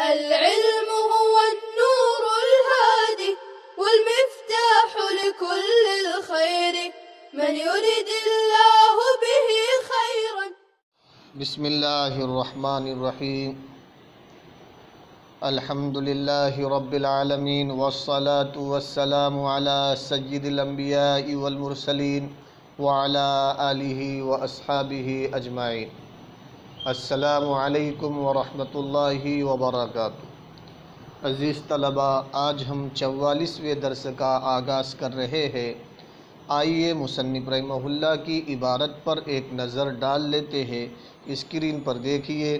العلم هو النور الهادي والمفتاح لكل الخير من يرد الله به خيرا. بسم اللہ الرحمن الرحیم. الحمد للہ رب العالمین والصلاة والسلام علی سید الانبیاء والمرسلین وعلی آلہ واصحابہ اجمعین. السلام علیکم ورحمۃ اللہ وبرکاتہ. عزیز طلباء، آج ہم 44ویں درس کا آغاز کر رہے ہیں. آئیے مصنف رحمہ اللہ کی عبارت پر ایک نظر ڈال لیتے ہیں. اسکرین پر دیکھیے.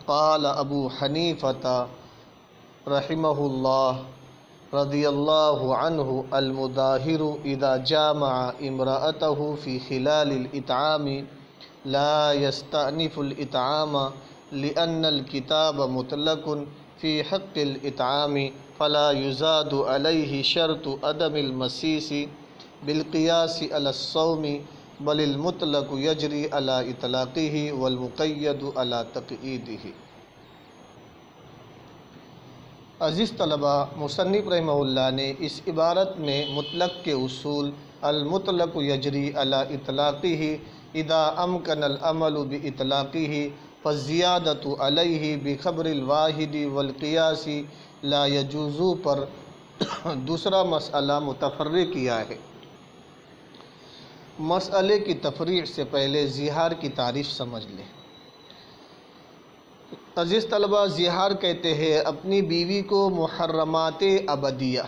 قال ابو حنیفۃ رحمہ اللہ رضی اللہ عنہ المداہر اذا جامع امرأته فی خلال الاطعام لا يستأنف الاطعام لأن الكتاب مطلق في حق الاطعام فلا يزاد عليه شرط عدم المسيس بالقياس على الصوم بل المطلق يجري على اطلاقه والمقید على تقییدہ. عزیز طلباء، مصنف رحمہ اللہ نے اس عبارت میں مطلق کے اصول المطلق یجری علی اطلاقہ اذا امکن العمل باطلاقہ فالزیادۃ علیہ بخبر الواحد والقیاس لا یجوز پر دوسرا مسئلہ متفرع کیا ہے. مسئلے کی تفریع سے پہلے زہار کی تعریف سمجھ لیں. عزیز طلباء، زہار کہتے ہیں اپنی بیوی کو محرمات ابدیہ،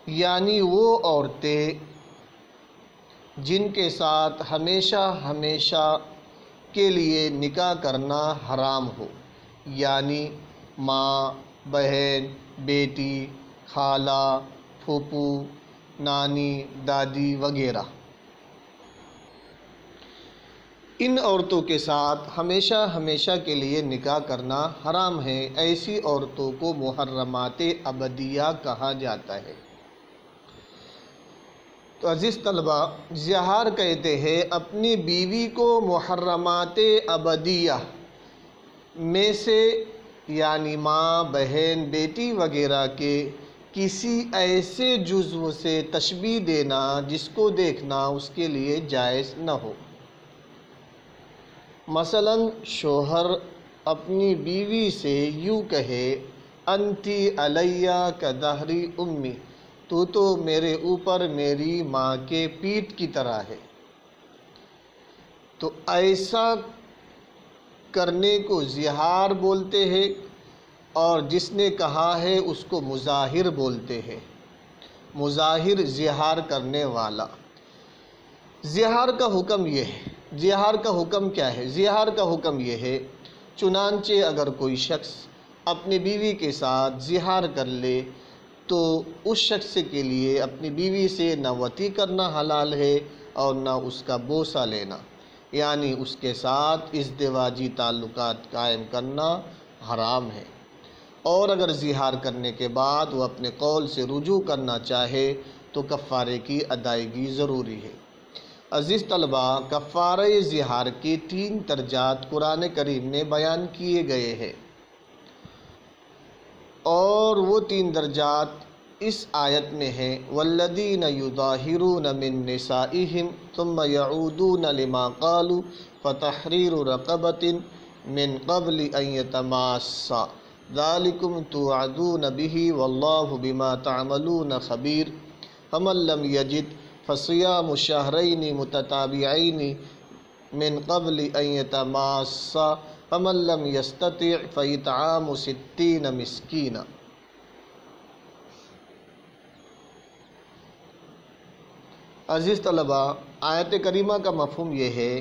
یعنی وہ عورتیں جن کے ساتھ ہمیشہ کے لیے نکاح کرنا حرام ہو، یعنی ماں، بہن، بیٹی، خالہ، پھوپھو، نانی، دادی وغیرہ. ان عورتوں کے ساتھ ہمیشہ کے لیے نکاح کرنا حرام ہے. ایسی عورتوں کو محرمات ابدیہ کہا جاتا ہے. تو عزیز طلباء، زہار کہتے ہیں اپنی بیوی کو محرمات ابدیہ میں سے، یعنی ماں، بہن، بیٹی وغیرہ کے کسی ایسے جزو سے تشبیہ دینا جس کو دیکھنا اس کے لیے جائز نہ ہو. مثلا شوہر اپنی بیوی سے یوں کہے، انتی علیہ کظہری امی، تو میرے اوپر میری ماں کے پیٹھ کی طرح ہے. تو ایسا کرنے کو زہار بولتے ہیں، اور جس نے کہا ہے اس کو مظاہر بولتے ہیں. مظاہر زہار کرنے والا. زہار کا حکم یہ ہے. زہار کا حکم کیا ہے؟ زہار کا حکم یہ ہے، چنانچہ اگر کوئی شخص اپنی بیوی کے ساتھ زہار کر لے تو اس شخص کے لیے اپنی بیوی سے نہ وطی کرنا حلال ہے اور نہ اس کا بوسہ لینا، یعنی اس کے ساتھ ازدواجی تعلقات قائم کرنا حرام ہے. اور اگر زہار کرنے کے بعد وہ اپنے قول سے رجوع کرنا چاہے تو کفارے کی ادائیگی ضروری ہے. عزیز طلباء، کفارہ زہار کے 3 درجات قرآن کریم میں بیان کیے گئے ہیں، اور وہ 3 درجات اس آیت میں ہیں. والذین یظاہرون من نسائہم ثم یعودون لما قالوا فتحریر رقبۃ من قبل ان یتماسا ذالکم توعدون بہ واللہ بما تعملون خبیر. فمن لم یجد فصیام شہرین متتابعین من قبل ان یتماسا فمن لم یستطع فاطعام 60 مسکینا. عزیز طلباء، آیت کریمہ کا مفہوم یہ ہے،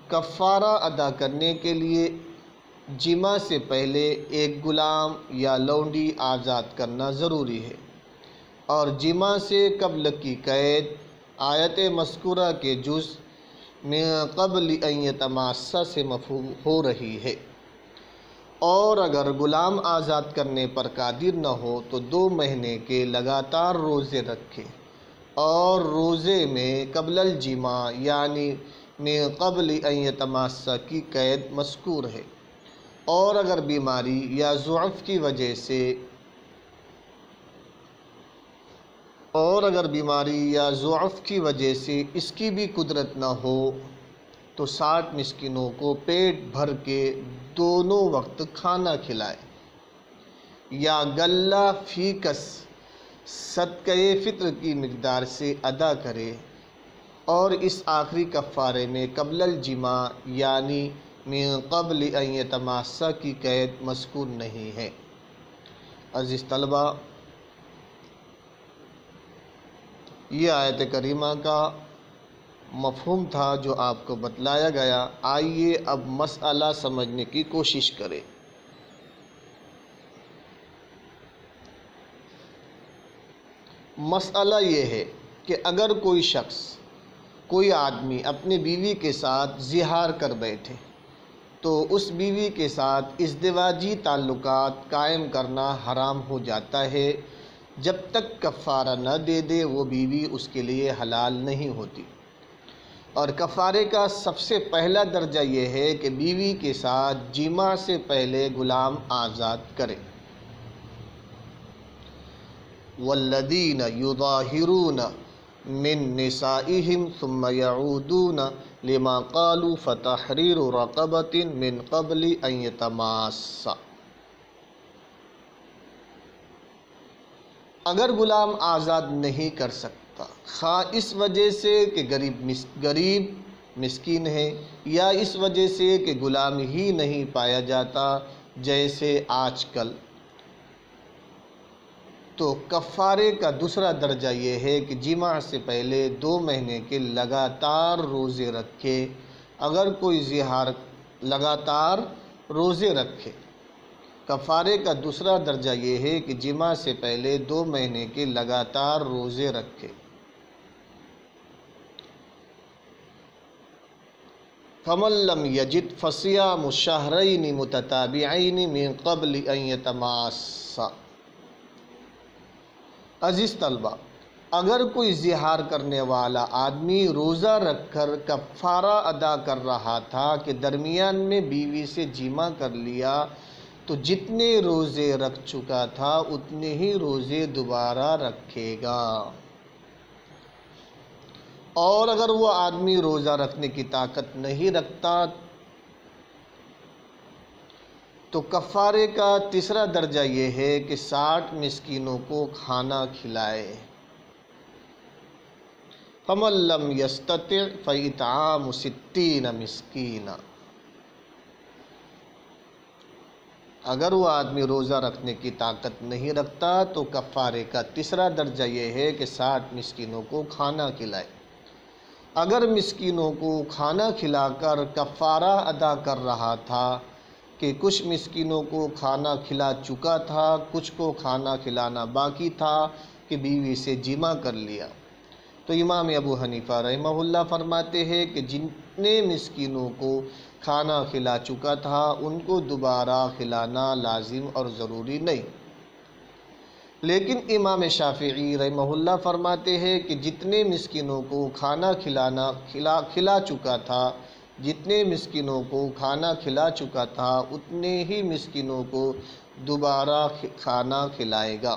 کفارہ ادا کرنے کے لیے جمع سے پہلے ایک غلام یا لونڈی آزاد کرنا ضروری ہے، اور جمع سے قبل کی قید آیت مذکورہ کے جز من قبل ان یتماسا سے مفہوم ہو رہی ہے. اور اگر غلام آزاد کرنے پر قادر نہ ہو تو 2 مہینے کے لگاتار روزے رکھے، اور روزے میں قبل الجماع یعنی من قبل ان یتماسا کی قید مذکور ہے. اور اگر بیماری یا ضعف کی وجہ سے اس کی بھی قدرت نہ ہو تو 60 مسکینوں کو پیٹ بھر کے دونوں وقت کھانا کھلائے، یا غلہ فی کس صدقہ فطر کی مقدار سے ادا کرے، اور اس آخری کفارے میں قبل الجماع یعنی من قبل ان یتماسا کی قید مذکور نہیں ہے۔ عزیز طلبہ، یہ آیت کریمہ کا مفہوم تھا جو آپ کو بتلایا گیا۔ آئیے اب مسئلہ سمجھنے کی کوشش کریں۔ مسئلہ یہ ہے کہ اگر کوئی شخص، کوئی آدمی اپنی بیوی کے ساتھ زہار کر بیٹھے تو اس بیوی کے ساتھ ازدواجی تعلقات قائم کرنا حرام ہو جاتا ہے۔ جب تک کفارہ نہ دے دے وہ بیوی اس کے لیے حلال نہیں ہوتی، اور کفارے کا سب سے پہلا درجہ یہ ہے کہ بیوی کے ساتھ جماع سے پہلے غلام آزاد کرے۔ والذین یظاہرون من نسائہم ثم یعودون لما قالوا فتحریر رقبۃ من قبل ان یتماسا۔ اگر غلام آزاد نہیں کر سکتا، خواہ اس وجہ سے کہ غریب مسکین ہے، یا اس وجہ سے کہ غلام ہی نہیں پایا جاتا جیسے آج کل، تو کفارے کا دوسرا درجہ یہ ہے کہ جماع سے پہلے 2 مہینے کے لگاتار روزے رکھے۔ اگر کوئی زہار لگاتار روزے رکھے، کفارے کا دوسرا درجہ یہ ہے کہ جماع سے پہلے 2 مہینے کے لگاتار روزے رکھے۔ فمن لم یجد فصیام شہرین متتابعین من قبل ان یتماسا۔ عزیز طلبہ، اگر کوئی زہار کرنے والا آدمی روزہ رکھ کر کفارہ ادا کر رہا تھا کہ درمیان میں بیوی سے جماع کر لیا، تو جتنے روزے رکھ چکا تھا اتنے ہی روزے دوبارہ رکھے گا۔ اور اگر وہ آدمی روزہ رکھنے کی طاقت نہیں رکھتا تو کفارے کا تیسرا درجہ یہ ہے کہ 60 مسکینوں کو کھانا کھلائے۔ فمن لم یستطع فاطعام 60 مسکینا۔ اگر وہ آدمی روزہ رکھنے کی طاقت نہیں رکھتا تو کفارے کا تیسرا درجہ یہ ہے کہ 60 مسکینوں کو کھانا کھلائے۔ اگر مسکینوں کو کھانا کھلا کر کفارہ ادا کر رہا تھا کہ کچھ مسکینوں کو کھانا کھلا چکا تھا، کچھ کو کھانا کھلانا باقی تھا کہ بیوی سے جماع کر لیا، تو امام ابو حنیفہ رحمہ اللہ فرماتے ہیں کہ جتنے مسکینوں کو کھانا کھلا چکا تھا ان کو دوبارہ کھلانا لازم اور ضروری نہیں۔ لیکن امام شافعی رحمہ اللہ فرماتے ہیں کہ جتنے مسکینوں کو کھانا کھلا چکا تھا، جتنے مسکینوں کو کھانا کھلا چکا تھا اتنے ہی مسکینوں کو دوبارہ کھانا کھلائے گا۔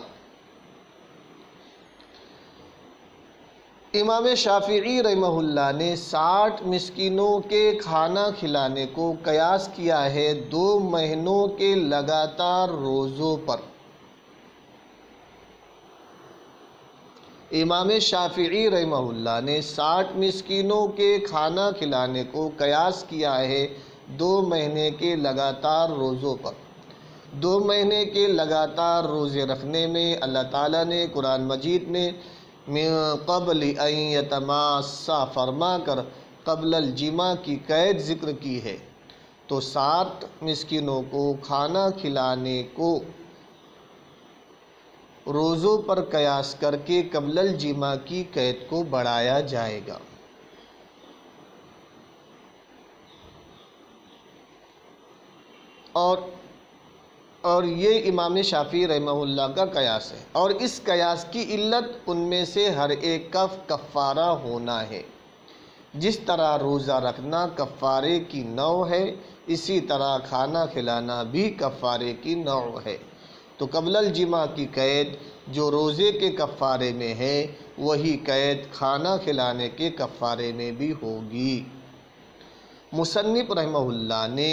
امام شافعی رحمہ اللہ نے 60 مسکینوں کے کھانا کھلانے کو قیاس کیا ہے 2 مہینوں کے لگاتار روزوں پر۔ امام شافعی رحمہ اللہ نے 60 مسکینوں کے کھانا کھلانے کو قیاس کیا ہے 2 مہینے کے لگاتار روزوں پر۔ 2 مہینے کے لگاتار روزے رکھنے میں اللہ تعالیٰ نے قرآن مجید میں من قبل ان یتماسا فرما کر قبل الجماع کی قید ذکر کی ہے، تو 60 مسکینوں کو کھانا کھلانے کو روزوں پر قیاس کر کے قبل الجماع کی قید کو بڑھایا جائے گا۔ اور یہ امام شافعی رحمہ اللہ کا قیاس ہے، اور اس قیاس کی علت ان میں سے ہر ایک کا کفارہ ہونا ہے۔ جس طرح روزہ رکھنا کفارے کی نوع ہے، اسی طرح کھانا کھلانا بھی کفارے کی نوع ہے۔ تو قبل الجماع کی قید جو روزے کے کفارے میں ہے، وہی قید کھانا کھلانے کے کفارے میں بھی ہوگی۔ مصنف رحمہ اللہ نے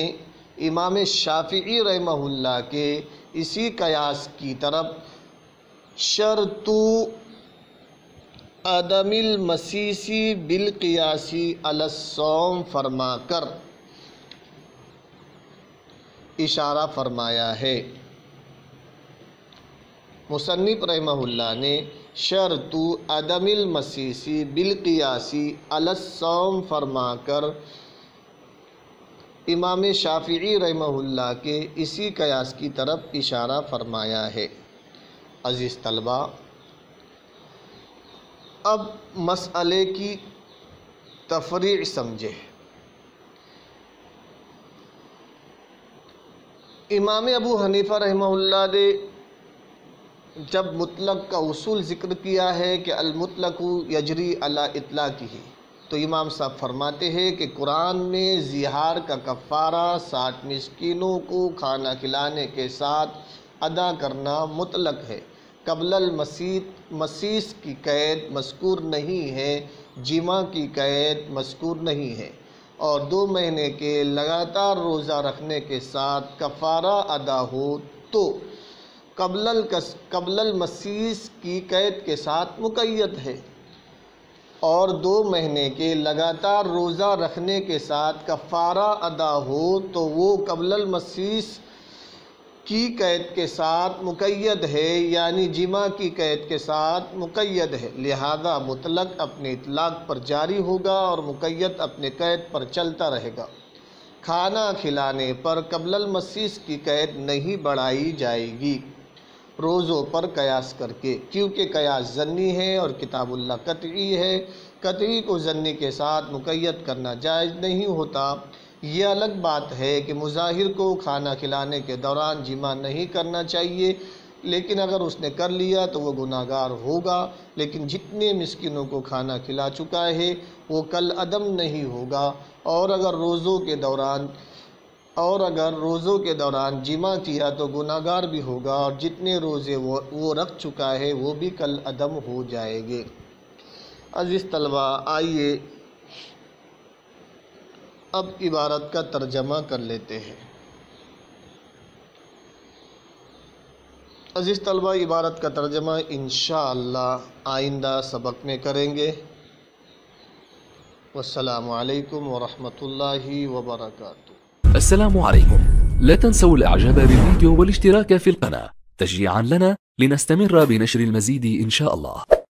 امام شافعی رحمہ اللہ کے اسی قیاس کی طرف شرط عدم المسیسی بالقیاسی علی الصوم فرما کر اشارہ فرمایا ہے۔ مصنف رحمہ اللہ نے شرط عدم المسیسی بالقیاسی علی الصوم فرما کر امام شافعی رحمہ اللہ کے اسی قیاس کی طرف اشارہ فرمایا ہے۔ عزیز طلبہ، اب مسئلے کی تفریع سمجھے۔ امام ابو حنیفہ رحمہ اللہ نے جب مطلق کا اصول ذکر کیا ہے کہ المطلق یجری علی اطلاقہ، تو امام صاحب فرماتے ہیں کہ قرآن میں زہار کا کفارہ 60 مسکینوں کو کھانا کھلانے کے ساتھ ادا کرنا مطلق ہے۔ قبل المسیس کی قید مذکور نہیں ہے، جماع کی قید مذکور نہیں ہے، اور 2 مہینے کے لگاتار روزہ رکھنے کے ساتھ کفارہ ادا ہو تو قبل المسیس کی قید کے ساتھ مقید ہے، اور 2 مہینے کے لگاتار روزہ رکھنے کے ساتھ کفارہ ادا ہو تو وہ قبل المسیس کی قید کے ساتھ مقید ہے، یعنی جماع کی قید کے ساتھ مقید ہے۔ لہذا مطلق اپنے اطلاق پر جاری ہوگا اور مقید اپنے قید پر چلتا رہے گا۔ کھانا کھلانے پر قبل المسیس کی قید نہیں بڑھائی جائے گی روزوں پر قیاس کر کے، کیونکہ قیاس ظنی ہے اور کتاب اللہ قطعی ہے۔ قطعی کو ظنی کے ساتھ مقید کرنا جائز نہیں ہوتا۔ یہ الگ بات ہے کہ مظاہر کو کھانا کھلانے کے دوران جماع نہیں کرنا چاہیے، لیکن اگر اس نے کر لیا تو وہ گناہگار ہوگا، لیکن جتنے مسکینوں کو کھانا کھلا چکا ہے وہ کل عدم نہیں ہوگا، اور اگر روزوں کے دوران جماع کیا تو گناہگار بھی ہوگا، اور جتنے روزے وہ رکھ چکا ہے وہ بھی کل عدم ہو جائے گے۔ عزیز طلبہ، آئیے اب عبارت کا ترجمہ کر لیتے ہیں۔ عزیز طلبہ، عبارت کا ترجمہ انشاءاللہ آئندہ سبق میں کریں گے۔ والسلام علیکم ورحمۃ اللہ وبرکاتہ۔ السلام عليكم. لا تنسوا الاعجاب بالفيديو والاشتراك في القناة تشجيعا لنا لنستمر بنشر المزيد إن شاء الله.